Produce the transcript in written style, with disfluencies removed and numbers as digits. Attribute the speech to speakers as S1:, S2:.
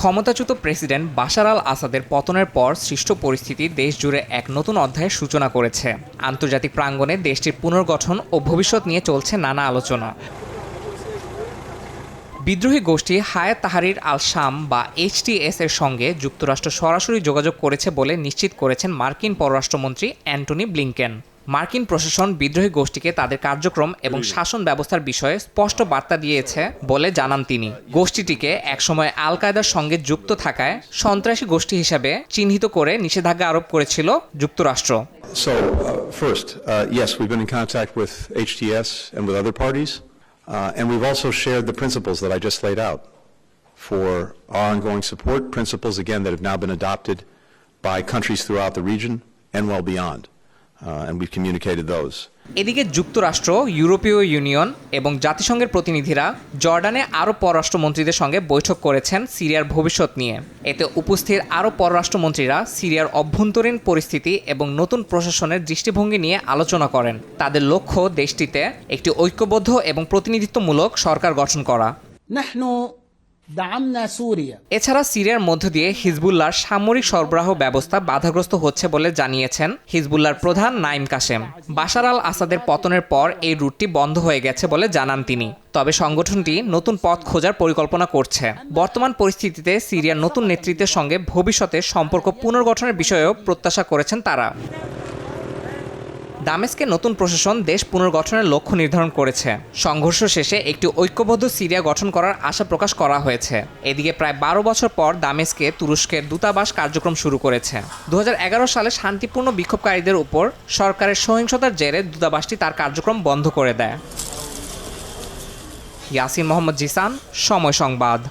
S1: ক্ষমতাচ্যুত president Bashar আল আসাদের পতনের পর সৃষ্ট পরিস্থিতি দেশ জুড়ে এক নতুন অধ্যায়ের সূচনা করেছে। আন্তর্জাতিক প্রাঙ্গণে দেশটির পুনর্গঠন ও ভবিষ্যৎ নিয়ে চলছে নানা আলোচনা। বিদ্রোহী গোষ্ঠী হায়াত তাহরির আল শাম বা HTS এর সঙ্গে যুক্তরাষ্ট্র সরাসরি যোগাযোগ করেছে বলে নিশ্চিত করেছেন মার্কিন পররাষ্ট্রমন্ত্রী অ্যান্টনি ব্লিংকেন। মার্কিন প্রশাসন বিদ্রোহী গোষ্ঠীকে তাদের কার্যক্রম এবং শাসন ব্যবস্থার বিষয়ে স্পষ্ট বার্তা দিয়েছে বলে জানান তিনি। গোষ্ঠীটিকে একসময় আল কায়দার সঙ্গে যুক্ত থাকায় সন্ত্রাসী গোষ্ঠী হিসেবে চিহ্নিত করে নিষেধাজ্ঞা আরোপ করেছিল যুক্তরাষ্ট্র।
S2: First, yes, we've been in contact with HTS and with other parties, and we've also shared the principles that I just laid out for our ongoing support, principles, again, that have now been adopted by countries throughout the region and well beyond. And we've communicated those.
S1: এদিকে যুক্তরাষ্ট্র, ইউরোপীয় union এবং জাতিসংঘের প্রতিনিধিরা জর্ডানে আরব পররাষ্ট্রমন্ত্রীদের সঙ্গে বৈঠক করেছেন সিরিয়ার ভবিষ্যৎ নিয়ে। এতে উপস্থিত আরব পররাষ্ট্রমন্ত্রীরা সিরিয়ার অভ্যন্তরীণ পরিস্থিতি এবং নতুন প্রশাসনের দৃষ্টিভঙ্গি নিয়ে আলোচনা করেন। তাদের লক্ষ্য দেশটিতে একটি ঐক্যবদ্ধ এবং প্রতিনিধিত্বমূলক সরকার গঠন করা। এছাড়া সিরিয়ার মধ্য দিয়ে হিজবুল্লাহর সামরিক সরবরাহ ব্যবস্থা বাধাগ্রস্ত হচ্ছে বলে জানিয়েছেন হিজবুল্লাহর প্রধান নাইম কাসেম। বাশার আল আসাদের পতনের পর এই রুটটি বন্ধ হয়ে গেছে বলে জানান তিনি। তবে সংগঠনটি নতুন পথ খোঁজার পরিকল্পনা করছে। বর্তমান পরিস্থিতিতে সিরিয়ার নতুন নেতৃত্বের সঙ্গে ভবিষ্যতে সম্পর্ক পুনর্গঠনের বিষয়েও প্রত্যাশা করেছেন তারা। দামেস্কে নতুন প্রশাসন দেশ পুনর্গঠনের লক্ষ্য নির্ধারণ করেছে। সংঘর্ষ শেষে একটি ঐক্যবদ্ধ সিরিয়া গঠন করার আশা প্রকাশ করা হয়েছে। এদিকে প্রায় 12 বছর পর দামেস্কে তুরস্কের দূতাবাস কার্যক্রম শুরু করেছে। 2011 সালে শান্তিপূর্ণ বিক্ষোভকারীদের উপর সরকারের সহিংসতার জেরে দূতাবাসটি তার কার্যক্রম বন্ধ করে দেয়। ইয়াসিন মোহাম্মদ জিসান, সময় সংবাদ।